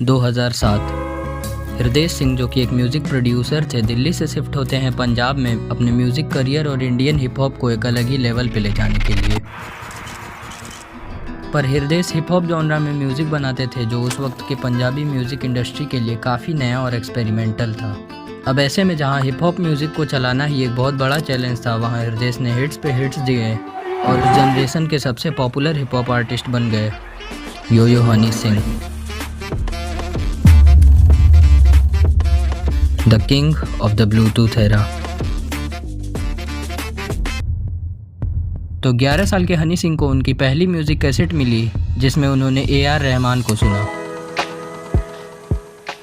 2007 हृदय सिंह, जो कि एक म्यूज़िक प्रोड्यूसर थे, दिल्ली से शिफ्ट होते हैं पंजाब में अपने म्यूज़िक करियर और इंडियन हिप हॉप को एक अलग ही लेवल पे ले जाने के लिए। पर हृदय हिप हॉप जॉनरा में म्यूज़िक बनाते थे जो उस वक्त के पंजाबी म्यूज़िक इंडस्ट्री के लिए काफ़ी नया और एक्सपेरिमेंटल था। अब ऐसे में जहाँ हिप हॉप म्यूज़िक को चलाना ही एक बहुत बड़ा चैलेंज था, वहाँ हृदय ने हिट्स पे हिट्स दिए और उस जनरेशन के सबसे पॉपुलर हिप हॉप आर्टिस्ट बन गए Yo Honey Singh, the king of the bluetooth era. तो 11 साल के हनी सिंह को उनकी पहली म्यूज़िक कैसेट मिली जिसमें उन्होंने AR रहमान को सुना।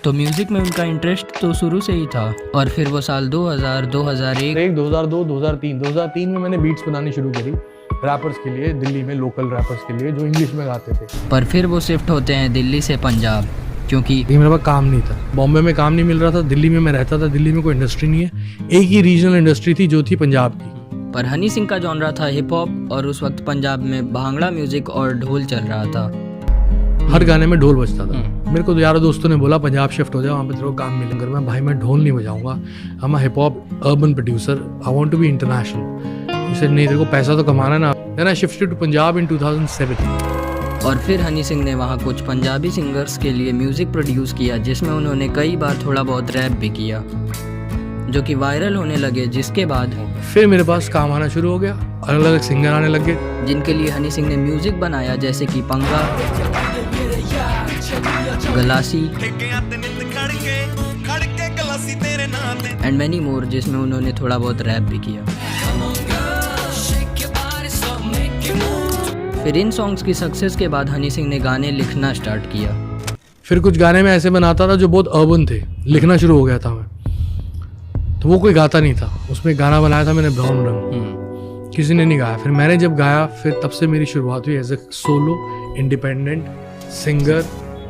तो म्यूज़िक में उनका इंटरेस्ट तो शुरू से ही था और फिर वो साल 2000, 2001, 2002, 2003 में मैंने बीट्स बनानी शुरू करी रैपर्स के लिए, दिल्ली में लोकल रैपर्स के लिए जो इंग्लिश में गाते थे। पर फिर वो शिफ्ट होते हैं दिल्ली से पंजाब, क्योंकि मेरे पास काम नहीं था, बॉम्बे में काम नहीं मिल रहा था, दिल्ली में मैं रहता था, दिल्ली में कोई इंडस्ट्री नहीं है, एक ही रीजनल इंडस्ट्री थी जो थी पंजाब की। पर हनी सिंह का जॉनरा था हिप हॉप और उस वक्त पंजाब में भांगड़ा म्यूजिक और ढोल चल रहा था। हर गाने में ढोल बजता था। मेरे को तो यारों दोस्तों ने बोला पंजाब शिफ्ट हो जाओ, वहाँ पे तेरे को काम मिलेगा। मैं भाई मैं ढोल नहीं बजाऊंगा, I am a hip hop urban producer, I want to be international. इसे नहीं, तेरे को पैसा तो कमाना ना। Then I shifted to Punjab in 2007। और फिर हनी सिंह ने वहाँ कुछ पंजाबी सिंगर्स के लिए म्यूजिक प्रोड्यूस किया जिसमें उन्होंने कई बार थोड़ा बहुत रैप भी किया जो कि वायरल होने लगे, जिसके बाद फिर मेरे पास काम आना शुरू हो गया, अलग अलग सिंगर आने लग गए जिनके लिए हनी सिंह ने म्यूजिक बनाया, जैसे कि पंगा, गलासी एंड मैनी मोर, जिसमें उन्होंने थोड़ा बहुत रैप भी किया। फिर इन सॉन्ग्स की सक्सेस के बाद हनी सिंह ने गाने लिखना स्टार्ट किया। फिर कुछ गाने में ऐसे बनाता था जो बहुत अर्बन थे, लिखना शुरू हो गया था मैं, तो वो कोई गाता नहीं था। उसमें गाना बनाया था मैंने ब्राउन रंग, किसी ने नहीं गाया। फिर मैंने जब गाया, फिर तब से मेरी शुरुआत हुई as a solo independent singer,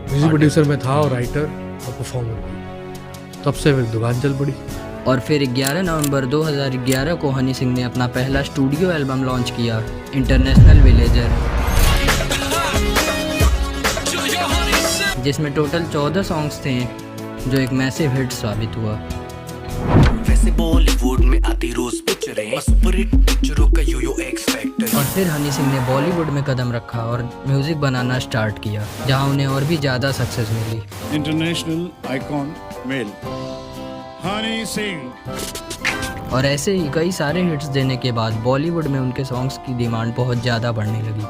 music producer में था और राइटर और परफॉर्मर भी। तब से फिर दुकान चल पड़ी। और फिर 11 नवंबर 2011 को हनी सिंह ने अपना पहला स्टूडियो एल्बम लॉन्च किया, इंटरनेशनल विलेजर, जिसमें टोटल 14 सॉन्ग्स थे जो एक मैसिव हिट साबित हुआ। वैसे बॉलीवुड में आती रोज पिक्चरें, सुपर हिट पिक्चरों का यो एक्स फैक्टर। और फिर हनी सिंह ने बॉलीवुड में कदम रखा और म्यूजिक बनाना स्टार्ट किया, जहां उन्हें और भी ज्यादा सक्सेस मिली। International icon male Honey Singh. और ऐसे ही कई सारे हिट्स देने के बाद बॉलीवुड में उनके सॉन्ग्स की डिमांड बहुत ज़्यादा बढ़ने लगी।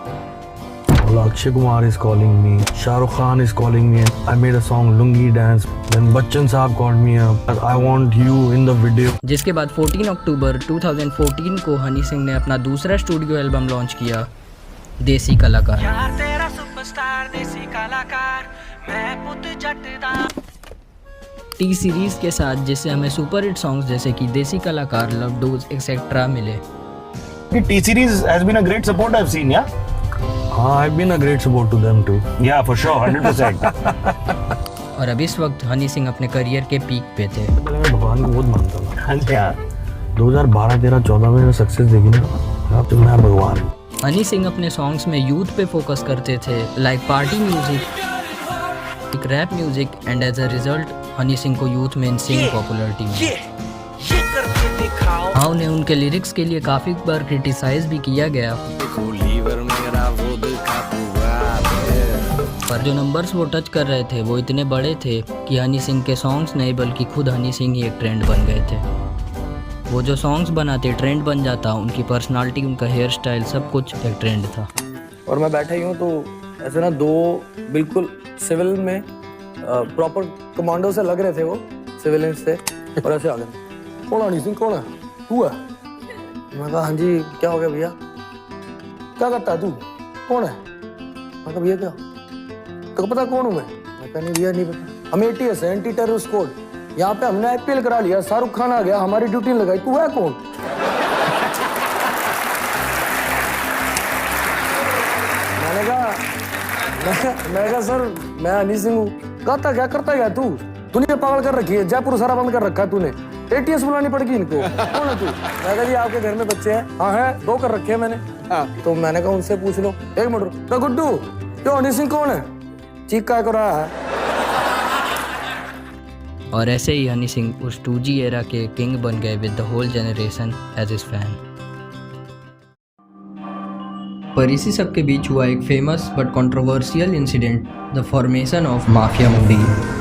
Akshay Kumar is calling me, Shah Rukh Khan is calling me, I made a song Lungi Dance, then Bachchan Saab called me up, I want you in the video. जिसके बाद 14 अक्टूबर 2014 को हनी सिंह ने अपना दूसरा स्टूडियो एल्बम लॉन्च किया, देसी कलाकार। यार तेरा सुपरस्टार देसी कलाकार, मैं पुत जट दा। टी सीरीज के साथ, जिससे हमें सुपर हिट सॉन्ग्स जैसे कि देसी कलाकार, लव डोज एक्सेट्रा मिले। T series has been a great support I've seen, yeah? I've been a great support to them too. Yeah, for sure, 100%. और अब इस वक्त हनी सिंह अपने करियर के पीक पे थे। पहले मैं भगवान को बहुत मानता था। हाँ जी यार। 2012, 13, 14 में सक्सेस देखी ना, अब तो मैं भगवान। हनी सिंह अपने सॉन्ग्स में यूथ पे फोकस करते थे, लाइक पार्टी म्यूजिक, एक rap music, and as a result Honey Singh को यूथ में इनसेन पॉपुलैरिटी मिली। हाँ, उन्हें उनके लिरिक्स के लिए काफ़ी बार क्रिटिसाइज भी किया गया, पर जो नंबर्स वो टच कर रहे थे वो इतने बड़े थे कि हनी सिंह के सॉन्ग्स नहीं बल्कि खुद हनी सिंह ही एक ट्रेंड बन गए थे। वो जो सॉन्ग्स बनाते ट्रेंड बन जाता, उनकी पर्सनालिटी, उनका हेयर स्टाइल, सब कुछ एक ट्रेंड था। और मैं बैठा ही हूँ तो ऐसे ना दो बिल्कुल सिविल में प्रॉपर कमांडो से लग रहे थे, वो सिविलियंस थे, और ऐसे आ गए, कौन हनी सिंह, कौन है तू है? मैं कहा हाँ जी, क्या हो गया भैया, क्या करता है तू, कौन है? मैं कहा भैया क्या, तो पता कौन हूँ मैं कहा नहीं भैया नहीं पता, हम ATS है, एंटी टेररिस्ट कोड, यहाँ पे हमने IPL करा लिया, शाहरुख खान आ गया, हमारी ड्यूटी लगाई, तू है कौन? मैं कहा सर मैं हनी सिंह हूँ। कहता क्या करता है तू, दुनिया पागल कर रखी है, जयपुर सारा बंद कर रखा है तूने, ATS बुलानी पड़ेगी इनको, कौन है तू? मैं कहा जी आपके घर में बच्चे हैं? हाँ है, 2 कर रखे हैं मैंने। तो मैंने कहा उनसे पूछ लो। 1 मिनट, गुड्डू तो हनी सिंह कौन है? चीख का रहा है। और ऐसे ही हनी सिंह उस 2G एरा के किंग बन गए with the whole generation as his fan. पर इसी सब के बीच हुआ एक famous but controversial incident, the formation of Mafia Mundeer.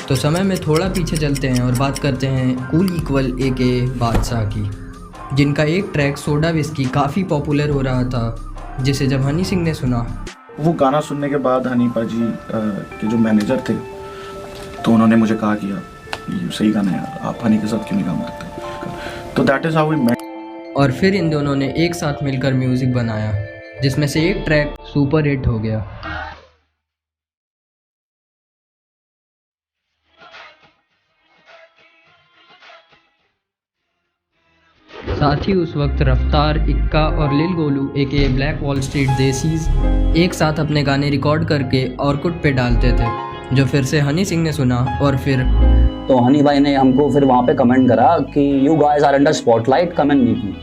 तो समय में थोड़ा पीछे चलते हैं और बात करते हैं कूल इक्वल AK बादशाह की, जिनका एक ट्रैक सोडा विस्की काफ़ी पॉपुलर हो रहा था, जिसे जब हनी सिंह ने सुना, वो गाना सुनने के बाद हनी पाजी के जो मैनेजर थे तो उन्होंने मुझे कहा कि ये सही गाना है यार, आप हनी के साथ क्यों नहीं काम करते। तो that is how we met. और फिर इन दोनों ने एक साथ मिलकर म्यूज़िक बनाया, जिसमें से एक ट्रैक सुपर हिट हो गया। साथ ही उस वक्त रफ्तार, इक्का और लिल Golu AKA black wall street desis एक साथ अपने गाने रिकॉर्ड करके ऑर्कुट पे डालते थे, जो फिर से हनी सिंह ने सुना और फिर तो हनी भाई ने हमको फिर वहाँ पे कमेंट करा कि you guys are under spotlight, come and meet me.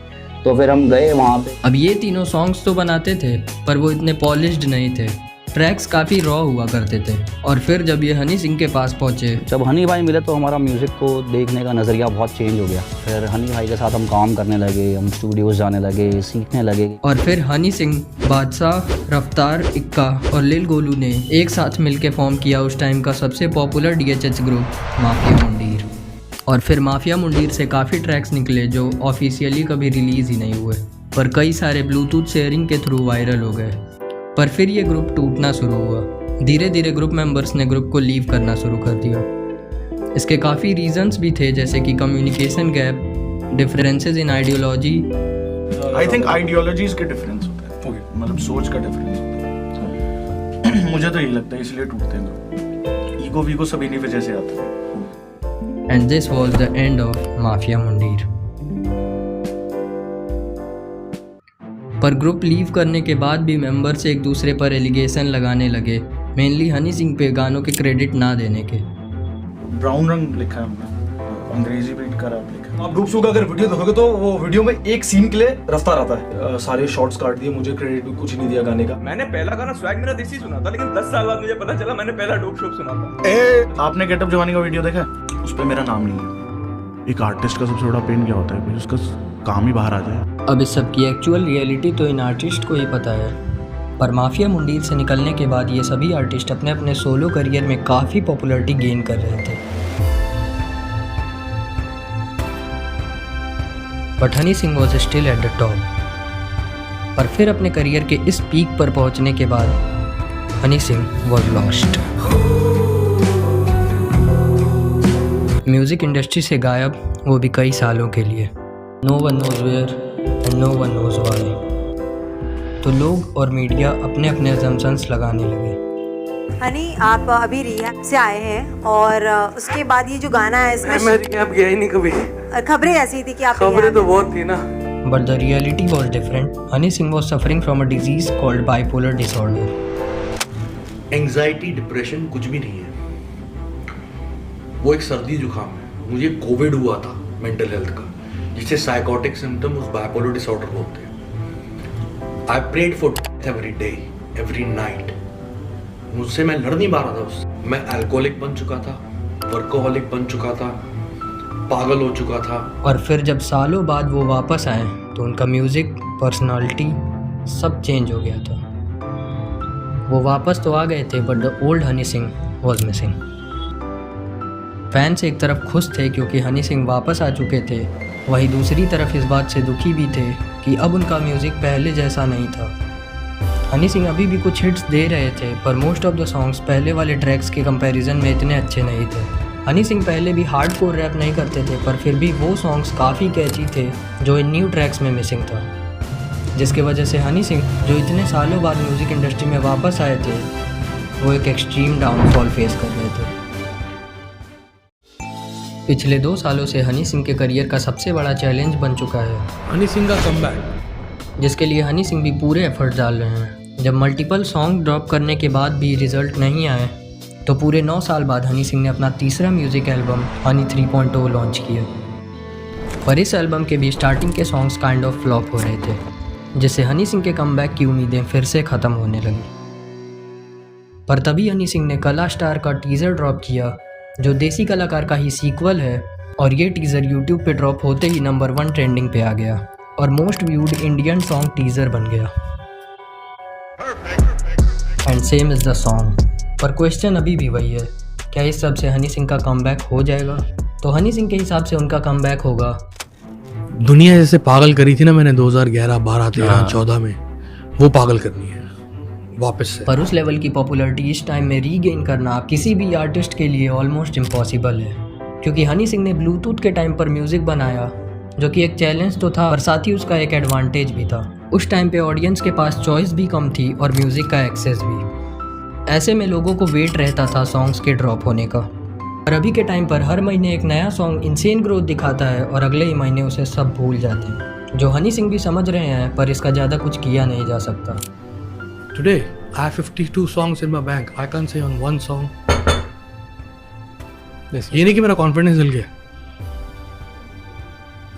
तो फिर हम गए वहाँ पे। अब ये तीनों सॉन्ग्स तो बनाते थे पर वो इतने पॉलिश्ड नहीं थे, ट्रैक्स काफ़ी रॉ हुआ करते थे। और फिर जब ये हनी सिंह के पास पहुँचे, जब हनी भाई मिले तो हमारा म्यूज़िक को देखने का नज़रिया बहुत चेंज हो गया। फिर हनी भाई के साथ हम काम करने लगे, हम स्टूडियोज़ जाने लगे, सीखने लगे। और फिर हनी सिंह, बादशाह, रफ्तार, इक्का और लिल गोलू ने एक साथ मिलके फॉर्म किया उस टाइम का सबसे popular DHH group mafia Mundeer. और फिर माफिया मुंडीर से काफ़ी ट्रैक्स निकले जो ऑफिशियली कभी रिलीज़ ही नहीं हुए, पर कई सारे ब्लूटूथ शेयरिंग के थ्रू वायरल हो गए। पर फिर ये ग्रुप टूटना शुरू हुआ। धीरे धीरे ग्रुप मेंबर्स ने ग्रुप को लीव करना शुरू कर दिया। इसके काफ़ी रीजंस भी थे, जैसे कि communication gap, differences in ideology. I think ideologies के डिफरेंस होता है, मतलब सोच का डिफरेंस होता है। मुझे तो यही लगता है इसलिए टूटते हैं। ईगो वीगो सब इन्हीं वजह से आता है। And this was the end of Mafia Mundeer. पर ग्रुप लीव करने के बाद भी मेंबर्स एक दूसरे पर एलिगेशन लगाने लगे, मेनली हनी सिंह पे गानों के क्रेडिट ना देने के। ब्राउन रंग लिखा है हमने, अंग्रेजी बीट का रैप लिखा है। आप ग्रुप शो का अगर वीडियो देखोगे तो वो वीडियो में एक सीन के लिए रफ्तार आता है। सारे शॉट्स काट दिए, मुझे क्रेडिट भी कुछ नहीं दिया गाने का। मैंने पहला गाना स्वैग मेरा देसी सुना था, लेकिन 10 साल बाद मुझे पता चला मैंने पहला डोप शोप सुना था। आपने गेटअप जवानी का वीडियो देखा? उस पर मेरा नाम नहीं है। एक आर्टिस्ट का सबसे बड़ा पेन क्या होता है कि उसका काम ही बाहर आ जाए। अब इस सब की एक्चुअल रियलिटी तो इन आर्टिस्ट को ही पता है, पर माफिया मुंडीर से निकलने के बाद ये सभी आर्टिस्ट अपने अपने सोलो करियर में काफ़ी पॉपुलैरिटी गेन कर रहे थे। But Honey Singh was still at the top. पर फिर अपने करियर के इस पीक पर पहुंचने के बाद Honey Singh was lost. Music industry से गायब, वो भी कई सालों के लिए। No one knows where and no one knows why. तो लोग और मीडिया अपने अपने असम्पशंस लगाने लगे। हनी, आप अभी रिहैब से आए हैं और उसके बाद ये जो गाना है इसमें मैं रिहैब गया ही नहीं कभी। खबरें ऐसी थी कि आप खबरें तो बहुत थी ना। But the reality was different. Honey Singh was suffering from a disease called bipolar disorder. Anxiety, depression कुछ भी नहीं है, वो एक सर्दी जुकाम है। मुझे कोविड हुआ था मेंटल हेल्थ का, जिसे साइकोटिक सिम्टम उस बाइपोलर डिसऑर्डर बोलते हैं। I prayed for death every day, every night. मुझसे मैं लड़ नहीं पा रहा था उससे। मैं अल्कोहलिक बन चुका था, वर्कोहलिक बन चुका था, पागल हो चुका था। और फिर जब सालों बाद वो वापस आए तो उनका म्यूज़िक, पर्सनालिटी सब चेंज हो गया था। वो वापस तो आ गए थे, but the old Honey Singh was missing. Fans एक तरफ खुश थे क्योंकि हनी सिंह वापस आ चुके थे, वहीं दूसरी तरफ इस बात से दुखी भी थे कि अब उनका म्यूज़िक पहले जैसा नहीं था। हनी सिंह अभी भी कुछ हिट्स दे रहे थे, पर मोस्ट ऑफ द सॉन्ग्स पहले वाले ट्रैक्स के कंपैरिजन में इतने अच्छे नहीं थे। हनी सिंह पहले भी हार्डकोर रैप नहीं करते थे, पर फिर भी वो सॉन्ग्स काफ़ी कैची थे जो इन न्यू ट्रैक्स में मिसिंग था, जिसके वजह से हनी सिंह, जो इतने सालों बाद म्यूज़िक इंडस्ट्री में वापस आए थे, वो एक एक्सट्रीम डाउनफॉल फेस कर रहे थे। पिछले 2 सालों से हनी सिंह के करियर का सबसे बड़ा चैलेंज बन चुका है हनी सिंह का कमबैक, जिसके लिए हनी सिंह भी पूरे एफर्ट डाल रहे हैं। जब मल्टीपल सॉन्ग ड्रॉप करने के बाद भी रिजल्ट नहीं आए, तो पूरे 9 साल बाद हनी सिंह ने अपना तीसरा म्यूज़िक एल्बम हनी 3.0 लॉन्च किया। पर इस एल्बम के भी स्टार्टिंग के सॉन्ग्स काइंड ऑफ फ्लॉप हो रहे थे, जिससे हनी सिंह के कमबैक की उम्मीदें फिर से ख़त्म होने लगी। पर तभी हनी सिंह ने कला स्टार का टीज़र ड्रॉप किया, जो देसी कलाकार का ही सीक्वल है, और ये टीज़र यूट्यूब पे ड्रॉप होते ही नंबर 1 ट्रेंडिंग पे आ गया और most viewed Indian song teaser बन गया। And same is the song. पर क्वेश्चन अभी भी वही है, क्या इस सब से हनी सिंह का कमबैक हो जाएगा? तो हनी सिंह के हिसाब से उनका कमबैक होगा। दुनिया जैसे पागल करी थी ना मैंने 2011, 12, 13, 14 में, वो पागल करनी है वापस से। पर उस लेवल की पॉपुलैरिटी इस टाइम में रीगेन करना किसी भी आर्टिस्ट के लिए ऑलमोस्ट इम्पॉसिबल है, क्योंकि हनी सिंह ने ब्लूटूथ के टाइम पर म्यूज़िक बनाया, जो कि एक चैलेंज तो था, पर साथ ही उसका एक एडवांटेज भी था। उस टाइम पे ऑडियंस के पास चॉइस भी कम थी और म्यूज़िक का एक्सेस भी। ऐसे में लोगों को वेट रहता था सॉन्ग्स के ड्रॉप होने का। और अभी के टाइम पर हर महीने एक नया सॉन्ग इंसेन ग्रोथ दिखाता है और अगले ही महीने उसे सब भूल जाते हैं, जो हनी सिंह भी समझ रहे हैं, पर इसका ज़्यादा कुछ किया नहीं जा सकता। Today I have 52 songs in my bank. I can't say on one song. ये नहीं कि मेरा कॉन्फिडेंस हिल गया,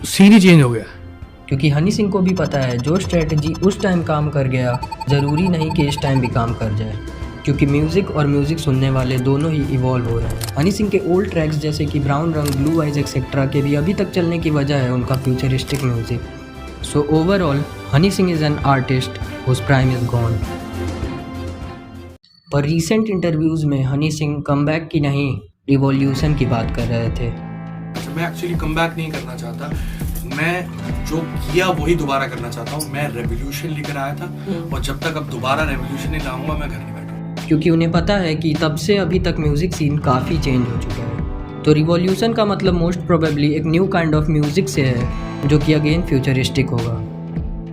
सीन ही चेंज हो गया। क्योंकि हनी सिंह को भी पता है जो स्ट्रेटजी उस टाइम काम कर गया ज़रूरी नहीं कि इस टाइम भी काम कर जाए, क्योंकि म्यूज़िक और म्यूज़िक सुनने वाले दोनों ही इवॉल्व हो रहे हैं। हनी सिंह के ओल्ड ट्रैक्स जैसे कि ब्राउन रंग, ब्लू आइज एक्सेट्रा के भी अभी तक चलने की वजह है उनका futuristic music. So overall Honey Singh is an artist whose prime is gone. पर रीसेंट इंटरव्यूज़ में हनी सिंह कमबैक की नहीं, रिवॉल्यूशन की बात कर रहे थे। मैं एक्चुअली कमबैक नहीं करना चाहता, मैं जो किया वही दोबारा करना चाहता हूँ। मैं रेवोल्यूशन लेकर आया था और जब तक अब दोबारा रेवोल्यूशन नहीं लाऊंगा मैं घर नहीं बैठूंगा, क्योंकि उन्हें पता है कि तब से अभी तक म्यूज़िक सीन काफ़ी चेंज हो चुका है। तो रिवॉल्यूशन का मतलब मोस्ट प्रोबेबली एक न्यू काइंड ऑफ म्यूज़िक से है, जो कि अगेन फ्यूचरिस्टिक होगा,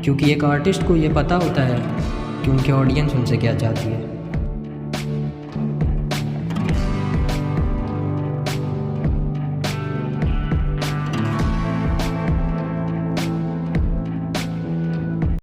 क्योंकि एक आर्टिस्ट को ये पता होता है कि उनके ऑडियंस उनसे क्या चाहती है।